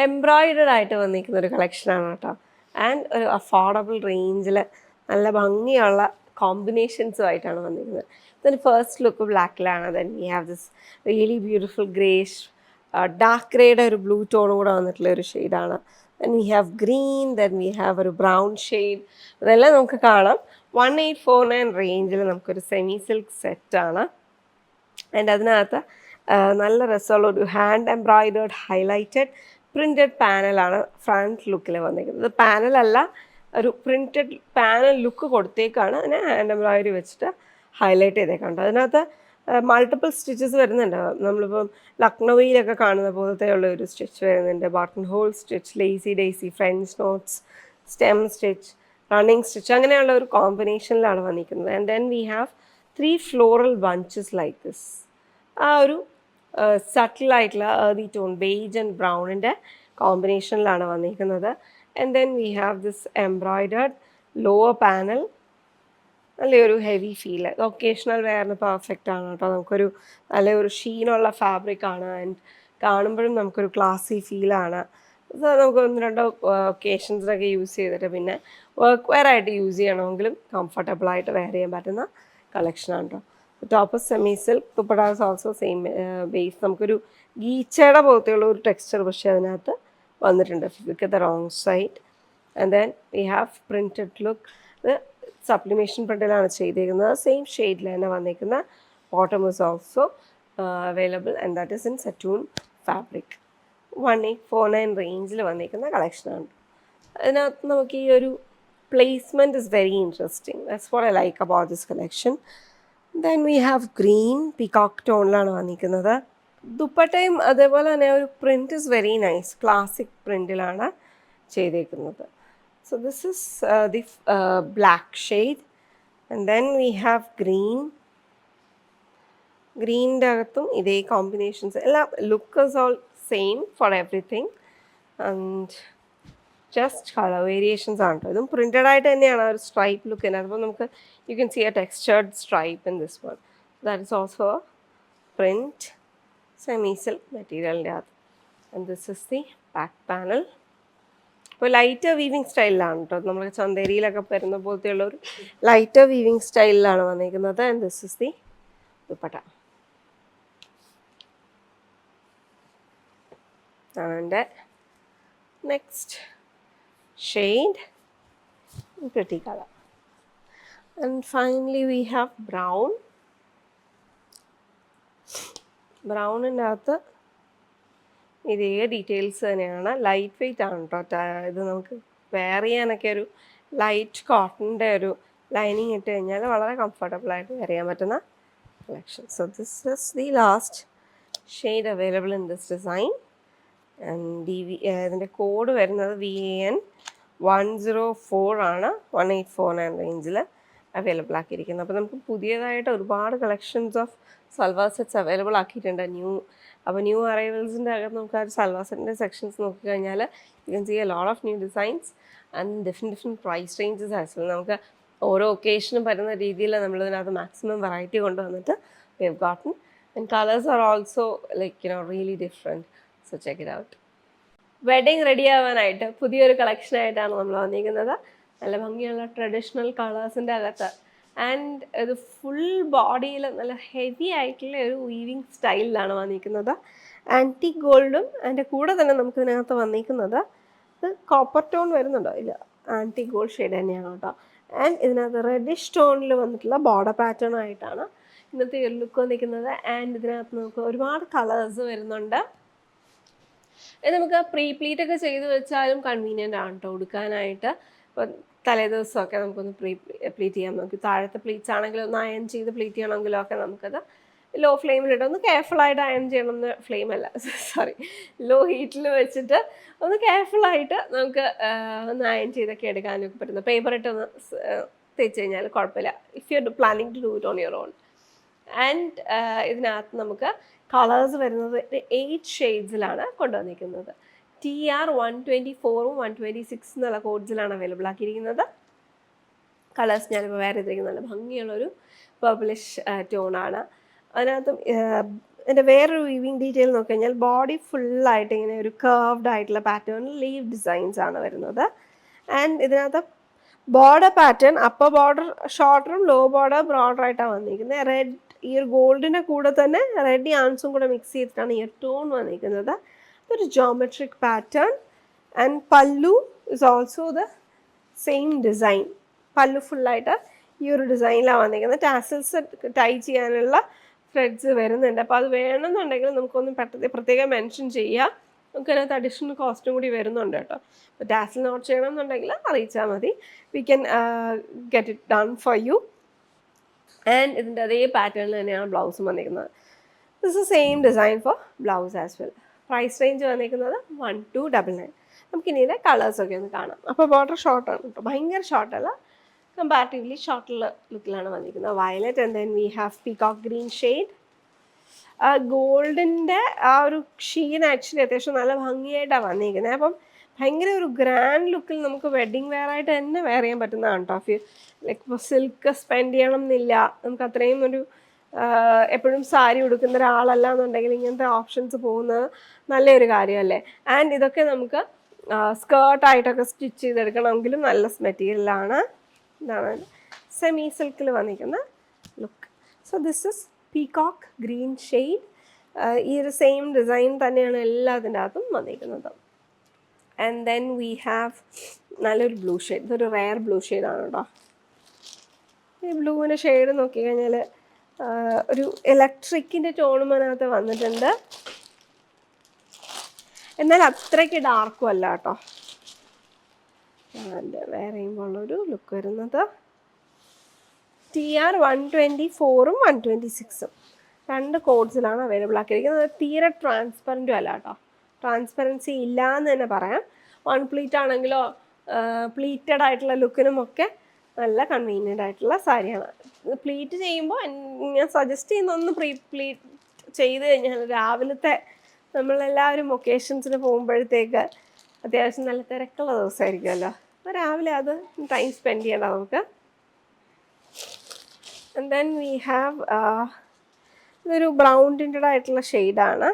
എംബ്രോയിഡഡ് ആയിട്ട് വന്നിരിക്കുന്ന ഒരു കളക്ഷനാണ് കേട്ടോ. ആൻഡ് ഒരു അഫോർഡബിൾ റേഞ്ചിൽ നല്ല ഭംഗിയുള്ള കോമ്പിനേഷൻസുമായിട്ടാണ് വന്നിരിക്കുന്നത്. ഇതിന് ഫസ്റ്റ് ലുക്ക് ബ്ലാക്കിലാണ്. Then we have this really beautiful greyish dark ഗ്രേയുടെ ഒരു ബ്ലൂ ടോണും കൂടെ വന്നിട്ടുള്ള ഒരു ഷെയ്ഡാണ്. Then we have green, then we have ഒരു ബ്രൗൺ ഷെയ്ഡ്. ഇതെല്ലാം നമുക്ക് കാണാം. 1849 റേഞ്ചിൽ നമുക്കൊരു സെമി സിൽക്ക് സെറ്റാണ്. ആൻഡ് അതിനകത്ത് നല്ല രസമുള്ള ഒരു ഹാൻഡ് എംബ്രോയിഡേർഡ് ഹൈലൈറ്റഡ് പ്രിൻറ്റഡ് പാനലാണ് ഫ്രണ്ട് ലുക്കിൽ വന്നിരിക്കുന്നത്. പാനലല്ല, ഒരു പ്രിൻറ്റഡ് പാനൽ ലുക്ക് കൊടുത്തേക്കാണ്. അതിനെ ഹാൻഡ് എംബ്രോയിഡറി വെച്ചിട്ട് ഹൈലൈറ്റ് ചെയ്തേക്കാണ്ട്. അതിനകത്ത് മൾട്ടിപ്പിൾ സ്റ്റിച്ചസ് വരുന്നുണ്ട്. നമ്മളിപ്പം ലക്നൗയിലൊക്കെ കാണുന്ന പോലത്തെ ഉള്ള ഒരു സ്റ്റിച്ച് വരുന്നുണ്ട്. Button hole stitch, lazy daisy, French notes, stem stitch, running stitch, അങ്ങനെയുള്ള ഒരു കോമ്പിനേഷനിലാണ് വന്നിരിക്കുന്നത്. And then we have 3 floral bunches like this. ആ ഒരു സട്ടിലായിട്ടുള്ള ഏർലി ടോൺ ബേജ് ആൻഡ് ബ്രൗണിൻ്റെ കോമ്പിനേഷനിലാണ് വന്നിരിക്കുന്നത്. And then we have this embroidered lower panel. നല്ലൊരു heavy feel, occasional വെയറിന് perfect ആണ് കേട്ടോ. നമുക്കൊരു നല്ലൊരു ഷീനുള്ള ഫാബ്രിക്കാണ്. ആൻഡ് കാണുമ്പോഴും നമുക്കൊരു ക്ലാസി ഫീലാണ്. നമുക്ക് 1-2 ഒക്കേഷൻസിനൊക്കെ യൂസ് ചെയ്തിട്ട് പിന്നെ വർക്ക് വെയർ ആയിട്ട് യൂസ് ചെയ്യണമെങ്കിലും കംഫർട്ടബിളായിട്ട് വെയർ ചെയ്യാൻ പറ്റുന്ന കളക്ഷനാണ് കേട്ടോ. Top semi silk, dupatta is also same base. നമുക്കൊരു ഗീച്ചയുടെ പോലത്തെയുള്ള ഒരു ടെക്സ്ചർ പക്ഷേ അതിനകത്ത് വന്നിട്ടുണ്ട്. Look at the wrong side. And then we have printed look. ഇത് സപ്ലിമേഷൻ പ്രിൻറ്റിലാണ് ചെയ്തിരിക്കുന്നത്. സെയിം ഷെയ്ഡിൽ തന്നെ വന്നിരിക്കുന്ന bottom is also available and that is in സറ്റൂൺ fabric. 1849 റേഞ്ചിൽ വന്നിരിക്കുന്ന കളക്ഷനാണ്. അതിനകത്ത് നമുക്ക് ഈ ഒരു placement is very interesting. That's what I like about this collection. Then we have green peacock ടോണിലാണ് വന്നിരിക്കുന്നത്. ദുപ്പട്ടയും അതേപോലെ തന്നെ ഒരു print is very nice, classic പ്രിൻറ്റിലാണ് ചെയ്തേക്കുന്നത്. So this is the black shade, and then we have green. Green അകത്തും ഇതേ കോമ്പിനേഷൻസ് എല്ലാം. Look is all same for everything and just colour variations ആണ് കേട്ടോ. ഇതും പ്രിൻറ്റഡ് ആയിട്ട് തന്നെയാണ് ഒരു സ്ട്രൈപ്പ് ലുക്കിന്. അതുപോലെ നമുക്ക് you can see a textured stripe in this one. That is also print semi silk മെറ്റീരിയലിൻ്റെ അത്. And this is the back panel. ഇപ്പോൾ ലൈറ്റർ വീവിങ് സ്റ്റൈലിലാണ് കേട്ടോ. നമ്മൾ ചന്തേരിയിലൊക്കെ വരുന്ന പോലത്തെയുള്ള ഒരു ലൈറ്റർ വീവിങ് സ്റ്റൈലിലാണ് വന്നിരിക്കുന്നത്. And this is the dupatta. And next shade, pretty color. And finally we have brown. Brown and other ഇതേ ഡീറ്റെയിൽസ് തന്നെയാണ്. ലൈറ്റ് വെയ്റ്റ് ആണ് കേട്ടോ. ഇത് നമുക്ക് വെയർ ചെയ്യാനൊക്കെ ഒരു ലൈറ്റ് കോട്ടൻ്റെ ഒരു ലൈനിങ് ഇട്ട് കഴിഞ്ഞാൽ വളരെ കംഫർട്ടബിളായിട്ട് വെയർ ചെയ്യാൻ പറ്റുന്ന collection. So this is the last shade available in this design. And ഇതിൻ്റെ കോഡ് വരുന്നത് VAN 104 ആണ്. 1849 റേഞ്ചിൽ അവൈലബിൾ ആക്കിയിരിക്കുന്നത്. അപ്പോൾ നമുക്ക് പുതിയതായിട്ട് ഒരുപാട് collections of salwar sets available ആക്കിയിട്ടുണ്ട്. ന്യൂ അറൈവൽസിൻ്റെ അകത്ത് നമുക്ക് ആ ഒരു സൽവാർ സെറ്റിൻ്റെ സെക്ഷൻസ് നോക്കിക്കഴിഞ്ഞാൽ you can see a lot of new designs and different price ranges as well. നമുക്ക് ഓരോ ഒക്കേഷനും വരുന്ന രീതിയിൽ നമ്മളിതിനകത്ത് മാക്സിമം വെറൈറ്റി കൊണ്ടുവന്നിട്ട് we have gotten. And colours are also like really different. So check it out. Wedding ready ആവാനായിട്ട് പുതിയൊരു കളക്ഷനായിട്ടാണ് നമ്മൾ വന്നിരിക്കുന്നത്. നല്ല ഭംഗിയുള്ള ട്രഡീഷണൽ കളേഴ്സിൻ്റെ അകത്ത് ആൻഡ് ഇത് ഫുൾ ബോഡിയിൽ നല്ല ഹെവി ആയിട്ടുള്ള ഒരു വീവിങ് സ്റ്റൈലിലാണ് വന്നിരിക്കുന്നത്. ആൻറ്റിക് ഗോൾഡും അതിൻ്റെ കൂടെ തന്നെ നമുക്കിതിനകത്ത് വന്നിരിക്കുന്നത് ഇത് കോപ്പർ ടോൺ വരുന്നുണ്ടോ? ഇല്ല, ആൻറ്റിക് ഗോൾഡ് ഷെയ്ഡ് തന്നെയാണ് കേട്ടോ. ആൻഡ് ഇതിനകത്ത് റെഡിഷ് ടോണിൽ വന്നിട്ടുള്ള ബോർഡർ പാറ്റേൺ ആയിട്ടാണ് ഇന്നത്തെ ഒരു ലുക്ക് വന്നിരിക്കുന്നത്. ആൻഡ് ഇതിനകത്ത് നമുക്ക് ഒരുപാട് കളേഴ്സ് വരുന്നുണ്ട്. ഇത് നമുക്ക് പ്രീ പ്ലീറ്റ് ഒക്കെ ചെയ്ത് വെച്ചാലും കൺവീനിയൻ്റ് ആണ് കേട്ടോ ഉടുക്കാനായിട്ട്. ഇപ്പോൾ തലേ ദിവസമൊക്കെ നമുക്കൊന്ന് പ്ലീറ്റ് ചെയ്യാൻ നോക്കി. താഴത്തെ പ്ലീറ്റ്സ് ആണെങ്കിലും ഒന്ന് അയൺ ചെയ്ത് പ്ലീറ്റ് ചെയ്യണമെങ്കിലും ഒക്കെ നമുക്കത് ലോ ഫ്ലെയിമിലിട്ട് ഒന്ന് കെയർഫുള്ളായിട്ട് അയൺ ചെയ്യണമെന്ന്, ഫ്ലെയിമല്ല സോറി, ലോ ഹീറ്റിൽ വെച്ചിട്ട് ഒന്ന് കെയർഫുള്ളായിട്ട് നമുക്ക് ഒന്ന് അയൺ ചെയ്തൊക്കെ എടുക്കാനൊക്കെ പറ്റുന്നു. പേപ്പർ ഇട്ട് ഒന്ന് തേച്ച് കഴിഞ്ഞാൽ കുഴപ്പമില്ല. If you are planning to do it on your own. And ഇതിനകത്ത് നമുക്ക് കളേഴ്സ് വരുന്നത് 8 ഷെയ്ഡ്സിലാണ് കൊണ്ടുവന്നിരിക്കുന്നത്. TR 124ഉം 126 എന്നുള്ള കോഡ്സിലാണ് അവൈലബിൾ ആക്കിയിരിക്കുന്നത്. കളേഴ്സ് ഞാനിപ്പോൾ വേറെ ചെയ്തിരിക്കുന്നത് നല്ല ഭംഗിയുള്ളൊരു പർപ്പിളിഷ് ടോണാണ്. അതിനകത്ത് എൻ്റെ വേറൊരു വീവിങ് ഡീറ്റെയിൽ നോക്കി കഴിഞ്ഞാൽ ബോഡി ഫുള്ളായിട്ട് ഇങ്ങനെ ഒരു കർവ്ഡ് ആയിട്ടുള്ള പാറ്റേണിൽ ലീവ് ഡിസൈൻസ് ആണ് വരുന്നത്. ആൻഡ് ഇതിനകത്ത് ബോർഡർ പാറ്റേൺ അപ്പർ ബോർഡർ ഷോർട്ടറും ലോ ബോർഡർ ബ്രോഡർ ആയിട്ടാണ് വന്നിരിക്കുന്നത്. റെഡ് ഈ ഒരു ഗോൾഡിൻ്റെ കൂടെ തന്നെ റെഡ് യാൻസും കൂടെ മിക്സ് ചെയ്തിട്ടാണ് ഈ ടോൺ വന്നിരിക്കുന്നത്. ഒരു ജോമെട്രിക് പാറ്റേൺ. ആൻഡ് പല്ലു is also the same design. പല്ലു ഫുള്ളായിട്ട് ഈ ഒരു ഡിസൈനിലാണ് വന്നിരിക്കുന്നത്. ടാസൽസ് ടൈ ചെയ്യാനുള്ള ത്രെഡ്സ് വരുന്നുണ്ട്. അപ്പോൾ അത് വേണമെന്നുണ്ടെങ്കിൽ നമുക്കൊന്ന് പ്രത്യേകം മെൻഷൻ ചെയ്യാം. നമുക്ക് അതിനകത്ത് അഡീഷണൽ കോസ്റ്റും കൂടി വരുന്നുണ്ട് കേട്ടോ. അപ്പോൾ ടാസൽ നോട്ട് ചെയ്യണമെന്നുണ്ടെങ്കിൽ അറിയിച്ചാൽ മതി. We can get it done for you. And ഇതിൻ്റെ അതേ പാറ്റേണിൽ തന്നെയാണ് ബ്ലൗസും വന്നിരിക്കുന്നത്. This is same design for blouse as well. Price range വന്നിരിക്കുന്നത് 1299. നമുക്കിനി ഇതിൻ്റെ കളേഴ്സൊക്കെ ഒന്ന് കാണാം. അപ്പോൾ ബോർഡർ ഷോർട്ടാണ് കേട്ടോ, ഭയങ്കര ഷോർട്ടല്ല, കമ്പാരിറ്റീവ്ലി ഷോർട്ടുള്ള ലുക്കിലാണ് വന്നിരിക്കുന്നത്. Violet and then we have peacock green shade. ഗോൾഡിൻ്റെ ആ ഒരു ഷീൻ ആക്ച്വലി അത്യാവശ്യം നല്ല ഭംഗിയായിട്ടാണ് വന്നിരിക്കുന്നത്. അപ്പം ഭയങ്കര ഒരു ഗ്രാൻഡ് ലുക്കിൽ നമുക്ക് വെഡ്ഡിങ് വെയർ ആയിട്ട് തന്നെ വെയർ ചെയ്യാൻ പറ്റുന്നതാണ് കേട്ടോ. ലൈക്ക് ഇപ്പോൾ സിൽക്ക് സ്പെൻഡ് ചെയ്യണം എന്നില്ല, നമുക്ക് അത്രയും ഒരു എപ്പോഴും സാരി ഉടുക്കുന്ന ഒരാളല്ല എന്നുണ്ടെങ്കിൽ ഇങ്ങനത്തെ ഓപ്ഷൻസ് പോകുന്നത് നല്ലൊരു കാര്യമല്ലേ. ആൻഡ് ഇതൊക്കെ നമുക്ക് സ്കേർട്ടായിട്ടൊക്കെ സ്റ്റിച്ച് ചെയ്തെടുക്കണമെങ്കിലും നല്ല മെറ്റീരിയലാണ്. ഇതാണ് സെമി സിൽക്കിൽ വന്നിരിക്കുന്ന look. So this is peacock green shade. ഈ ഒരു സെയിം ഡിസൈൻ തന്നെയാണ് എല്ലാത്തിൻ്റെ അകത്തും വന്നിരിക്കുന്നത്. ആൻഡ് ദെൻ വി ഹാവ് നല്ലൊരു ബ്ലൂ ഷെയ്ഡ്. ഇതൊരു റെയർ ബ്ലൂ ഷെയ്ഡാണ് കേട്ടോ. ഈ ബ്ലൂവിൻ്റെ ഷെയ്ഡ് നോക്കിക്കഴിഞ്ഞാൽ ഒരു ഇലക്ട്രിക്കിൻ്റെ ടോണും അതിനകത്ത് വന്നിട്ടുണ്ട്. എന്നാൽ അത്രയ്ക്ക് ഡാർക്കും അല്ല കേട്ടോ. വേറെ ചെയ്യുമ്പോഴുള്ളൊരു ലുക്ക് വരുന്നത് TR 124ഉം 126ഉം രണ്ട് കോഡ്സിലാണ് അവൈലബിൾ ആക്കിയിരിക്കുന്നത്. തീരെ ട്രാൻസ്പെറൻറ്റും അല്ല കേട്ടോ, ട്രാൻസ്പെറൻസി ഇല്ല എന്ന് തന്നെ പറയാം. വൺ പ്ലീറ്റ് ആണെങ്കിലോ പ്ലീറ്റഡ് ആയിട്ടുള്ള ലുക്കിനുമൊക്കെ നല്ല കൺവീനിയൻ്റ് ആയിട്ടുള്ള സാരിയാണ്. പ്ലീറ്റ് ചെയ്യുമ്പോൾ ഞാൻ സജസ്റ്റ് ചെയ്യുന്ന ഒന്ന് പ്ലീറ്റ് ചെയ്ത് കഴിഞ്ഞാൽ രാവിലത്തെ നമ്മളെല്ലാവരും ഒക്കേഷൻസിന് പോകുമ്പോഴത്തേക്ക് അത്യാവശ്യം നല്ല തിരക്കുള്ള ദിവസമായിരിക്കുമല്ലോ, അപ്പോൾ രാവിലെ അത് ടൈം സ്പെൻഡ് ചെയ്യണം നമുക്ക്. ആൻഡ് ദെൻ വി ഹാവ് ഇതൊരു ബ്രൗൺ ടിൻറ്റഡ് ആയിട്ടുള്ള ഷെയ്ഡാണ്.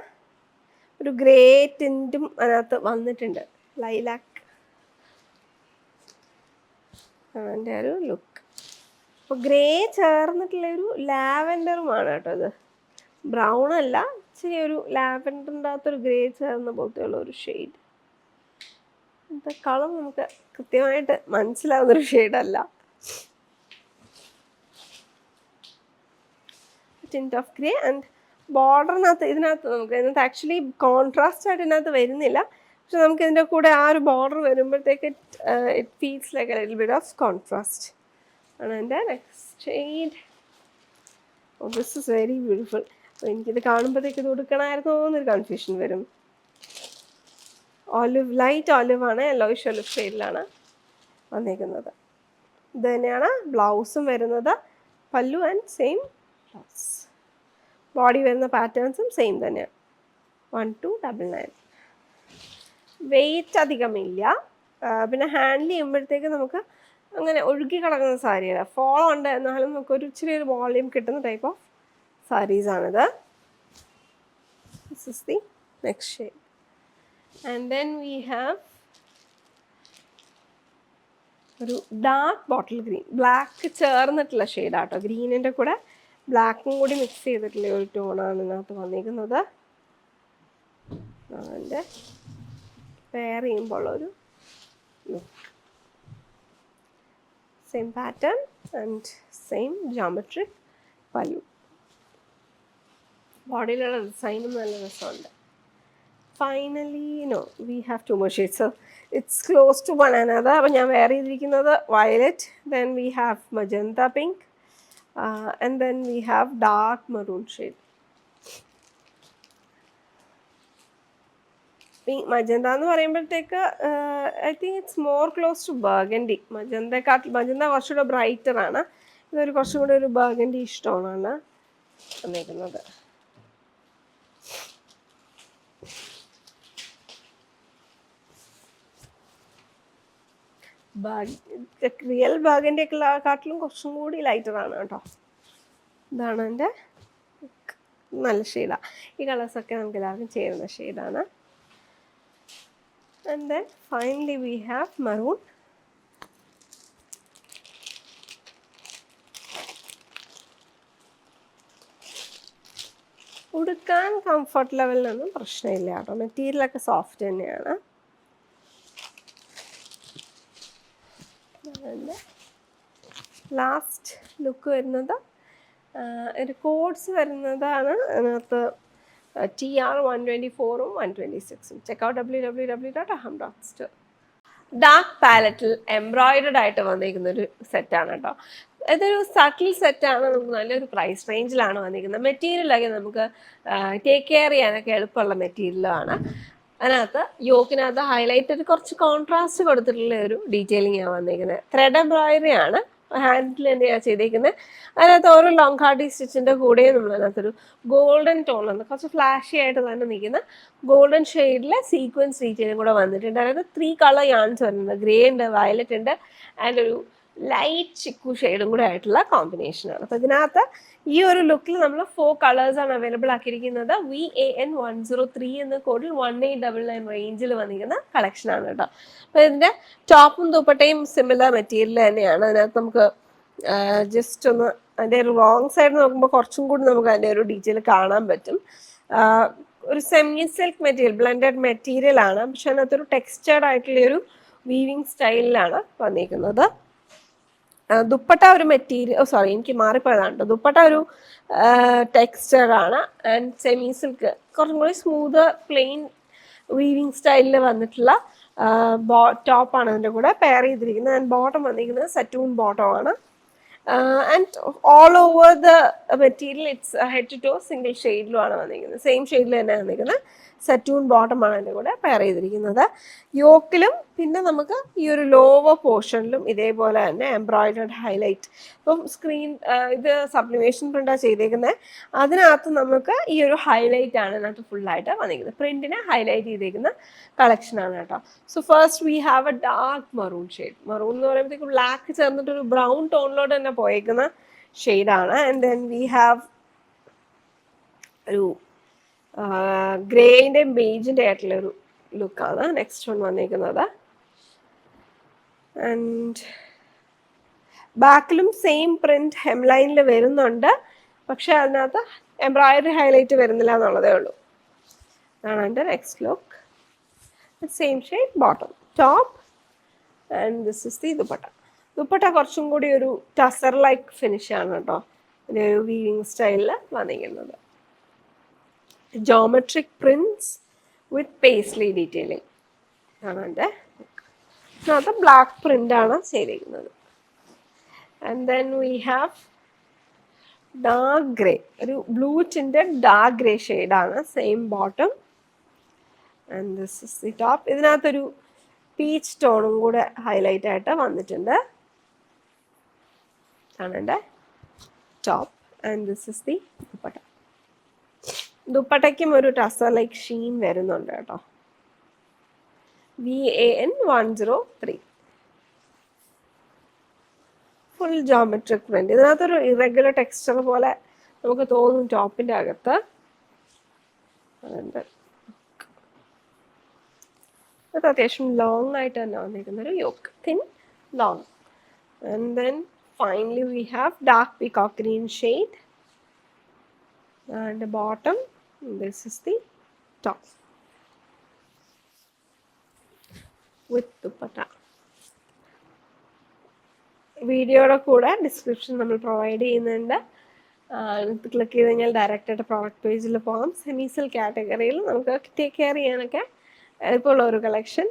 ഒരു ഗ്രേ ടിൻറ്റും അതിനകത്ത് വന്നിട്ടുണ്ട്. ലൈലാക്ക് അതിൻ്റെ ഒരു ലുക്ക്. അപ്പോൾ ഗ്രേ ചേർന്നിട്ടുള്ളൊരു ലാവൻഡറുമാണ് കേട്ടോ ഇത്. ബ്രൗൺ അല്ല, ഇച്ചിരി ഒരു ലാവൻഡറിൻ്റെ അകത്തൊരു ഗ്രേ ചേർന്ന പോലത്തെയുള്ള ഒരു ഷെയ്ഡ്. ഇത് കളർ നമുക്ക് കൃത്യമായിട്ട് മനസ്സിലാവുന്നൊരു ഷെയ്ഡല്ല. Tint of grey. ആൻഡ് ബോർഡറിനകത്ത് ഇതിനകത്ത് ആക്ച്വലി കോൺട്രാസ്റ്റ് ആയിട്ട് ഇതിനകത്ത് വരുന്നില്ല, പക്ഷെ നമുക്ക് ഇതിൻ്റെ കൂടെ ആ ഒരു ബോർഡർ വരുമ്പോഴത്തേക്ക് it feels like a little bit of contrast. ആണ് എൻ്റെ next shade. Oh this is very beautiful. അപ്പോൾ എനിക്കിത് കാണുമ്പോഴത്തേക്ക് ഇത് കൊടുക്കണമായിരുന്നോ എന്നൊരു കൺഫ്യൂഷൻ വരും. ഓലിവ്, ലൈറ്റ് ഓലിവ് ആണ്, യെല്ലോയിഷ് ഓലിവ് ഷെയ്ഡിലാണ് വന്നിരിക്കുന്നത്. ഇത് തന്നെയാണ് ബ്ലൗസും വരുന്നത്. പല്ലു ആൻഡ് സെയിം ബ്ലൗസ്. ബോഡി വരുന്ന പാറ്റേൺസും സെയിം തന്നെയാണ്. 1299. വെയിറ്റ് അധികമില്ല. പിന്നെ ഹാൻഡിൽ ചെയ്യുമ്പോഴത്തേക്ക് നമുക്ക് അങ്ങനെ ഒഴുകി കിടക്കുന്ന സാരിയല്ല, ഫോൾ ഉണ്ട് എന്നാലും നമുക്കൊരു ഇച്ചിരി ഒരു വോളിയം കിട്ടുന്ന ടൈപ്പ് ഓഫ് സാരീസാണിത്. This is the next shade. And then we have ഒരു ഡാർക്ക് ബോട്ടിൽ ഗ്രീൻ, ബ്ലാക്ക് ചേർന്നിട്ടുള്ള ഷെയ്ഡാട്ടോ. ഗ്രീനിൻ്റെ കൂടെ ബ്ലാക്കും കൂടി മിക്സ് ചെയ്തിട്ടുള്ള ഒരു ടോണാണ് ഇതിനകത്ത് വന്നിരിക്കുന്നത്. അതിൻ്റെ പെയർ ചെയ്യുമ്പോൾ ഒരു look. Same pattern and same geometric pallu. ബോഡിയിലുള്ള ഡിസൈനും നല്ല രസമുണ്ട്. Finally now we have two more shades. So it's close to one another. അപ്പോൾ ഞാൻ വെയർ ചെയ്തിരിക്കുന്നത് violet, then we have magenta pink, and then we have dark maroon shade. Magenta എന്ന് പറയുമ്പോഴത്തേക്ക് I think it's more close to burgundy. Magenta കുറച്ചുകൂടെ brighter ആണ്. ഇതൊരു കുറച്ചും കൂടെ ഒരു ബർഗൻഡി ഇഷ്ടമാണ് വന്നിരിക്കുന്നത്. റിയൽ ബർഗൻഡി ഒക്കെ കാട്ടിലും കുറച്ചും കൂടി ലൈറ്ററാണ് കേട്ടോ. ഇതാണ് എൻ്റെ ലുക്ക്. നല്ല ഷെയ്ഡാണ്. ഈ കളേഴ്സൊക്കെ നമുക്ക് എല്ലാവർക്കും ചേരുന്ന ഷെയ്ഡാണ്. And then finally we have maroon. ഉടുക്കാൻ കംഫർട്ട് ലെവലിനൊന്നും പ്രശ്നമില്ല കേട്ടോ. മെറ്റീരിയലൊക്കെ സോഫ്റ്റ് തന്നെയാണ്. ലാസ്റ്റ് ലുക്ക് വരുന്നത് ഒരു കോഡ്സ് വരുന്നതാണ്. അതിനകത്ത് TR124ഉം 126ഉം. Checkout www.aham.store. ഡാർക്ക് പാലറ്റിൽ എംബ്രോയിഡഡ് ആയിട്ട് വന്നിരിക്കുന്ന ഒരു സെറ്റാണ് കേട്ടോ. ഇതൊരു സട്ടിൽ സെറ്റാണ്. നമുക്ക് നല്ലൊരു പ്രൈസ് റേഞ്ചിലാണ് വന്നിരിക്കുന്നത്. മെറ്റീരിയലൊക്കെ നമുക്ക് ടേക്ക് കെയർ ചെയ്യാനൊക്കെ എളുപ്പമുള്ള മെറ്റീരിയലാണ്. അതിനകത്ത് യോക്കിനകത്ത് ഹൈലൈറ്റഡ് കുറച്ച് കോൺട്രാസ്റ്റ് കൊടുത്തിട്ടുള്ള ഒരു ഡീറ്റെയിലിംഗ് ആണ് വന്നിരിക്കുന്നത്. ത്രെഡ് എംബ്രോയിഡറി ആണ്, ഹാൻഡിൽ തന്നെയാണ് ചെയ്തേക്കുന്നത്. അതിനകത്ത് ഓരോ ലോങ് ഹാർഡി സ്റ്റിച്ചിൻ്റെ കൂടെ നമ്മൾ അതിനകത്തൊരു ഗോൾഡൻ ടോണുണ്ട്, കുറച്ച് ഫ്ലാഷി ആയിട്ട് തന്നെ നിൽക്കുന്ന ഗോൾഡൻ ഷെയ്ഡിലെ സീക്വൻസ് ഡീറ്റെയിലും കൂടെ വന്നിട്ടുണ്ട്. അതായത് 3 കളർ യാൺസ് വരുന്നത്, ഗ്രേ ഉണ്ട്, വയലറ്റ് ഉണ്ട്, ആൻഡ് ഒരു ലൈറ്റ് ചിക്കു ഷെയ്ഡും കൂടെ ആയിട്ടുള്ള കോമ്പിനേഷനാണ്. അപ്പോൾ ഇതിനകത്ത് ഈ ഒരു ലുക്കിൽ നമ്മൾ 4 കളേഴ്സാണ് അവൈലബിൾ ആക്കിയിരിക്കുന്നത്. VAN103 എന്ന കോഡിൽ 1899 റേഞ്ചിൽ വന്നിരിക്കുന്ന കളക്ഷനാണ് കേട്ടോ. അപ്പോൾ ഇതിൻ്റെ ടോപ്പും ദുപ്പട്ടയും സിമിലർ മെറ്റീരിയൽ തന്നെയാണ്. അതിനകത്ത് നമുക്ക് ജസ്റ്റ് ഒന്ന് അതിൻ്റെ ഒരു റോങ് സൈഡ് നോക്കുമ്പോൾ കുറച്ചും കൂടി നമുക്ക് അതിൻ്റെ ഒരു ഡീറ്റെയിൽ കാണാൻ പറ്റും. ഒരു semi silk material, blended material ആണ്. പക്ഷെ അതിനകത്തൊരു ടെക്സ്ചേർഡ് ആയിട്ടുള്ള ഒരു വീവിങ് സ്റ്റൈലിലാണ് വന്നിരിക്കുന്നത്. ദുപ്പട്ട ഒരു മെറ്റീരിയൽ, സോറി എനിക്ക് മാറിപ്പോയതാണ് കേട്ടോ. ദുപ്പട്ട ഒരു ടെക്സ്ചറാണ് ആൻഡ് സെമി സിൽക്ക്, കുറച്ചും കൂടി സ്മൂത്ത് പ്ലെയിൻ വീവിങ് സ്റ്റൈലിൽ വന്നിട്ടുള്ള ടോപ്പാണ് അതിൻ്റെ കൂടെ പെയർ ചെയ്തിരിക്കുന്നത്. ആൻഡ് ബോട്ടം വന്നിരിക്കുന്നത് സറ്റൂൺ ബോട്ടമാണ്. And all over the material it's head to toe single ഷെയ്ഡിലുമാണ് വന്നിരിക്കുന്നത്. സെയിം ഷെയ്ഡിൽ തന്നെ വന്നിരിക്കുന്നത്. സറ്റൂൺ ബോട്ടമാണ് അതിൻ്റെ കൂടെ പെയർ ചെയ്തിരിക്കുന്നത്. യോക്കിലും പിന്നെ നമുക്ക് ഈ ഒരു ലോവർ പോർഷനിലും ഇതേപോലെ തന്നെ എംബ്രോയിഡർഡ് ഹൈലൈറ്റ്. ഇപ്പം ഇത് സബ്ലിമേഷൻ പ്രിൻ്റാണ് ചെയ്തേക്കുന്നത്. അതിനകത്ത് നമുക്ക് ഈ ഒരു ഹൈലൈറ്റ് ആണ് അതിനകത്ത് ഫുള്ളായിട്ട് വന്നിരിക്കുന്നത്. പ്രിൻറ്റിനെ ഹൈലൈറ്റ് ചെയ്തേക്കുന്ന കളക്ഷനാണ് കേട്ടോ. So first we have A dark maroon shade. Maroon എന്ന് പറയുമ്പോഴത്തേക്കും ബ്ലാക്ക് ചേർന്നിട്ടൊരു ബ്രൗൺ ടോണിലോട്ട് തന്നെ പോയേക്കുന്ന ഷെയ്ഡാണ്. ആൻഡ് ദെൻ വി ഹാവ് ഒരു ഗ്രേൻ്റെയും ബേജിൻ്റെ ആയിട്ടുള്ളൊരു ലുക്കാണ് നെക്സ്റ്റ് വൺ വന്നിരിക്കുന്നത്. ആൻഡ് ബാക്കിലും സെയിം പ്രിന്റ് ഹെംലൈനിൽ വരുന്നുണ്ട്, പക്ഷെ അതിനകത്ത് എംബ്രോയിഡറി ഹൈലൈറ്റ് വരുന്നില്ല എന്നുള്ളതേ ഉള്ളൂ. അതാണ് എൻ്റെ next look. Same shade bottom, top, and this is the dupatta. Dupatta കുറച്ചും കൂടി ഒരു ടസർ ലൈക്ക് ഫിനിഷാണ് കേട്ടോ. ഇതിൻ്റെ ഒരു വീവിങ് സ്റ്റൈലിൽ വന്നിരിക്കുന്നത്. Geometric prints with paisley detailing ആണ് എൻ്റെ. അത് ബ്ലാക്ക് പ്രിൻ്റാണ് ചെയ്തിരിക്കുന്നത്. And then we have dark grey, ഒരു ബ്ലൂ ടിൻറ്റഡ് ഡാർക്ക് ഗ്രേ ഷെയ്ഡാണ്. Same bottom and this is the top. ഇതിനകത്തൊരു പീച്ച് ടോണും കൂടെ ഹൈലൈറ്റ് ആയിട്ട് വന്നിട്ടുണ്ട്. ആണ് എൻ്റെ top and this is the dupatta. ദുപ്പട്ടയ്ക്കും ഒരു ടസർ ലൈക്ക് ഷീൻ വരുന്നുണ്ട് കേട്ടോ. VAN103 full geometric print. ഇതിനകത്തൊരു ഇറഗുലർ ടെക്സ്ചർ പോലെ നമുക്ക് തോന്നും ടോപ്പിൻ്റെ അകത്ത്. അതുണ്ട് അത് അത്യാവശ്യം ലോങ് ആയിട്ട് തന്നെ വന്നിരിക്കുന്ന ഒരു yoke, thin long. And then finally we have dark peacock green shade and bottom. This is the top with dupatta. വീഡിയോയുടെ കൂടെ ഡിസ്ക്രിപ്ഷൻ നമ്മൾ പ്രൊവൈഡ് ചെയ്യുന്നുണ്ട്. ക്ലിക്ക് ചെയ്ത് കഴിഞ്ഞാൽ ഡയറക്റ്റ് ആയിട്ട് പ്രോഡക്റ്റ് പേജിൽ പോകാം. സെമി സിൽക്ക് കാറ്റഗറിയിൽ നമുക്ക് ടേക്ക് കെയർ ചെയ്യാനൊക്കെ എളുപ്പമുള്ള ഒരു കളക്ഷൻ.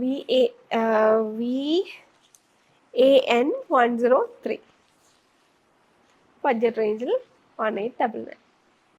VAN103 ബഡ്ജറ്റ് റേഞ്ചിൽ 1899.